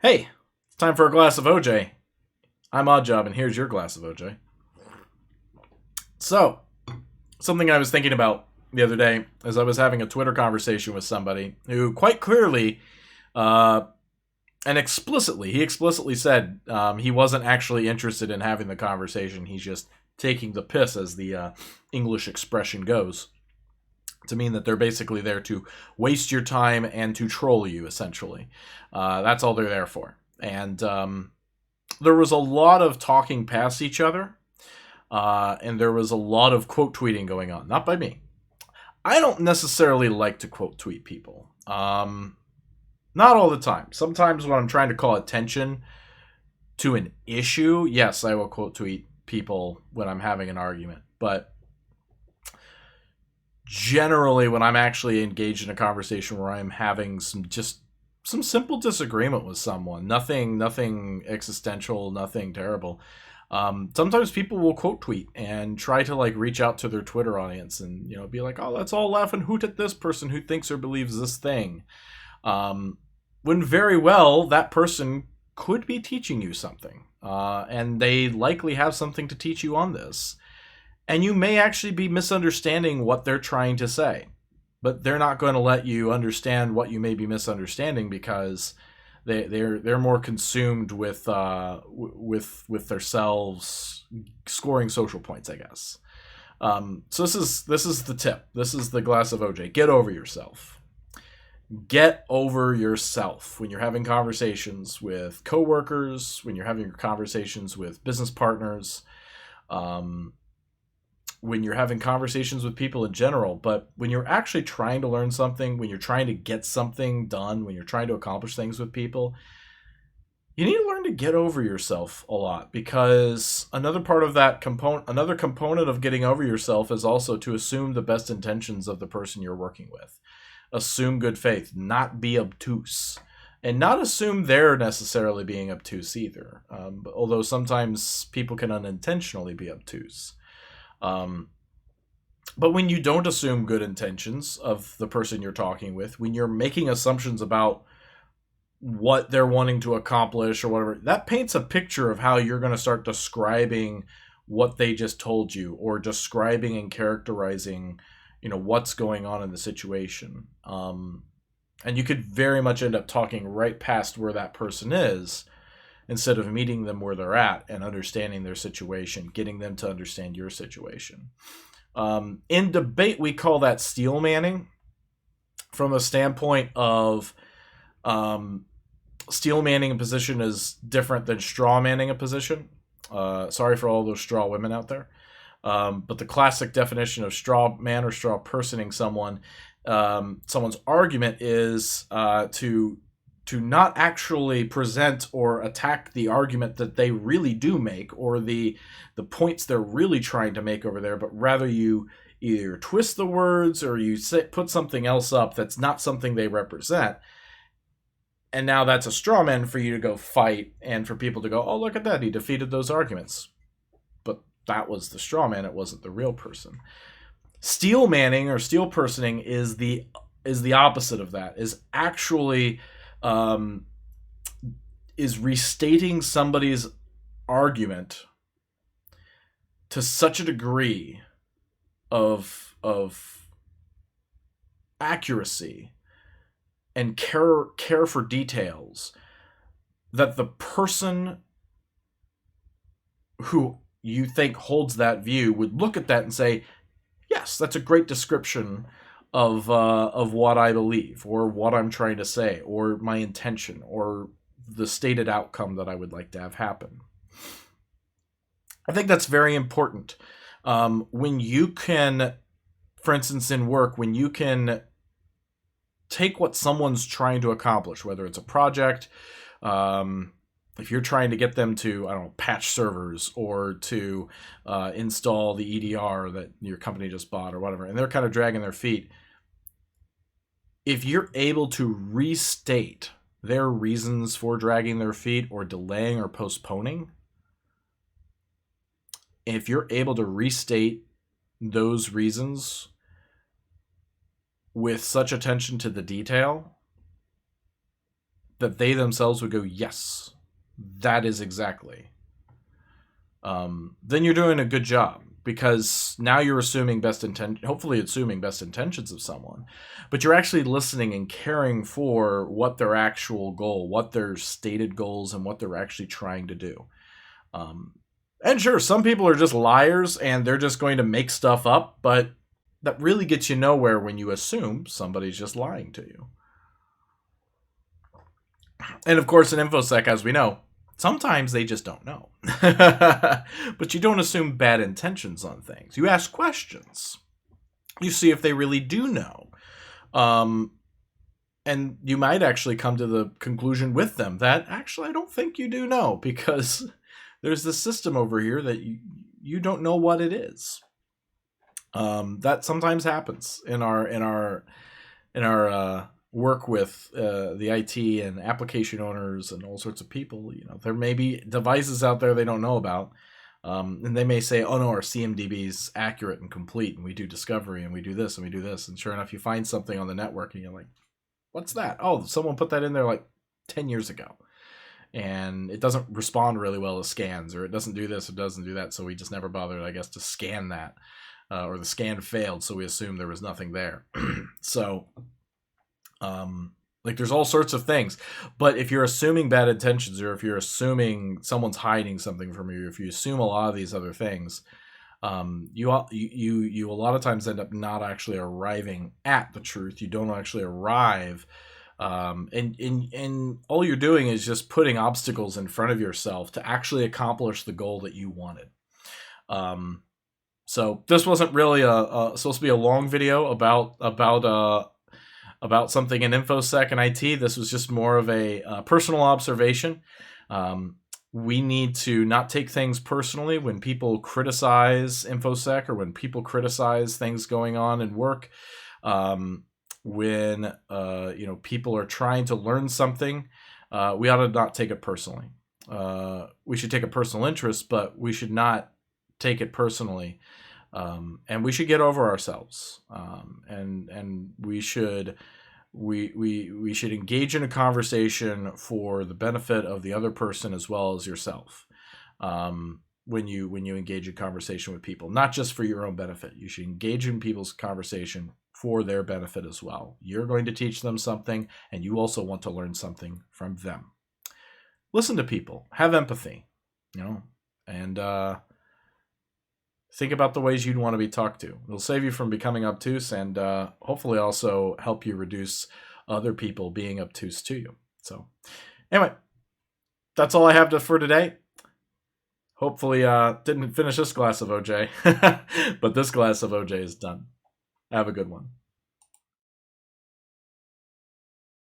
Hey, it's time for a glass of OJ. I'm Oddjob, and here's your glass of OJ. So, something I was thinking about the other day as I was having a Twitter conversation with somebody who quite clearly uh, and he explicitly said he wasn't actually interested in having the conversation. He's just taking the piss, as the English expression goes, to mean that they're basically there to waste your time and to troll you, essentially. That's all they're there for. And there was a lot of talking past each other, and there was a lot of quote tweeting going on. Not by me. I don't necessarily like to quote tweet people. Not all the time. Sometimes when I'm trying to call attention to an issue, yes, I will quote tweet people when I'm having an argument. But generally, when I'm actually engaged in a conversation where I'm having some simple disagreement with someone, nothing existential, nothing terrible. Sometimes people will quote tweet and try to like reach out to their Twitter audience and be like, "Oh, let's all laugh and hoot at this person who thinks or believes this thing," when very well that person could be teaching you something, and they likely have something to teach you on this, and you may actually be misunderstanding what they're trying to say, but they're not going to let you understand what you may be misunderstanding because they're more consumed with with themselves scoring social points, I guess. So this is the tip. This is the glass of OJ. Get over yourself. Get over yourself when you're having conversations with coworkers, when you're having conversations with business partners, when you're having conversations with people in general. But when you're actually trying to learn something, when you're trying to get something done, when you're trying to accomplish things with people, you need to learn to get over yourself a lot, because another part of that another component of getting over yourself is also to assume the best intentions of the person you're working with. Assume good faith, not be obtuse, and not assume they're necessarily being obtuse either. Although sometimes people can unintentionally be obtuse. But when you don't assume good intentions of the person you're talking with, when you're making assumptions about what they're wanting to accomplish or whatever, that paints a picture of how you're going to start describing what they just told you, or describing and characterizing what's going on in the situation. And you could very much end up talking right past where that person is, instead of meeting them where they're at and understanding their situation, getting them to understand your situation. In debate, we call that steel manning, from a standpoint of steel manning a position is different than straw manning a position. Sorry for all those straw women out there. But the classic definition of straw man or straw personing someone's argument is to not actually present or attack the argument that they really do make, or the points they're really trying to make over there, but rather you either twist the words or you put something else up that's not something they represent. And now that's a straw man for you to go fight, and for people to go, "Oh, look at that, he defeated those arguments." But that was the straw man, it wasn't the real person. Steel manning or steel personing is the opposite of that. Is actually is restating somebody's argument to such a degree of accuracy and care for details that the person who you think holds that view would look at that and say, "Yes, that's a great description of what I believe, or what I'm trying to say, or my intention, or the stated outcome that I would like to have happen." I think that's very important. When you can, for instance, in work, when you can take what someone's trying to accomplish, whether it's a project, if you're trying to get them to, I don't know, patch servers, or to install the EDR that your company just bought or whatever, and they're kind of dragging their feet, if you're able to restate their reasons for dragging their feet or delaying or postponing, if you're able to restate those reasons with such attention to the detail, that they themselves would go, yes, that is exactly, then you're doing a good job, because now you're assuming hopefully assuming best intentions of someone, but you're actually listening and caring for what their actual goal, what their stated goals, and what they're actually trying to do. And sure, some people are just liars and they're just going to make stuff up, but that really gets you nowhere when you assume somebody's just lying to you. And of course, in InfoSec, as we know, sometimes they just don't know. But you don't assume bad intentions on things. You ask questions. You see if they really do know. And you might actually come to the conclusion with them that actually I don't think you do know, because there's this system over here that you don't know what it is. That sometimes happens in our work with the IT and application owners and all sorts of people. There may be devices out there they don't know about, and they may say, "Oh no, our CMDB is accurate and complete, and we do discovery, and we do this, and we do this." And sure enough, you find something on the network, and you're like, "What's that? Oh, someone put that in there like 10 years ago." And it doesn't respond really well to scans, or it doesn't do this, it doesn't do that, so we just never bothered, I guess, to scan that. Or the scan failed, so we assumed there was nothing there. So, there's all sorts of things. But if you're assuming bad intentions, or if you're assuming someone's hiding something from you, if you assume a lot of these other things, you a lot of times end up not actually arriving at the truth. You don't actually arrive. And all you're doing is just putting obstacles in front of yourself to actually accomplish the goal that you wanted. So this wasn't really supposed to be a long video about something in InfoSec and IT. This was just more of a personal observation. We need to not take things personally when people criticize InfoSec, or when people criticize things going on in work. When people are trying to learn something, we ought to not take it personally. We should take a personal interest, but we should not take it personally, and we should get over ourselves, and we should engage in a conversation for the benefit of the other person as well as yourself. When you engage in conversation with people, not just for your own benefit, you should engage in people's conversation for their benefit as well. You're going to teach them something, and you also want to learn something from them. Listen to people, have empathy, and think about the ways you'd want to be talked to. It'll save you from becoming obtuse, and hopefully also help you reduce other people being obtuse to you. So anyway, that's all I have for today. Hopefully didn't finish this glass of OJ, but this glass of OJ is done. Have a good one.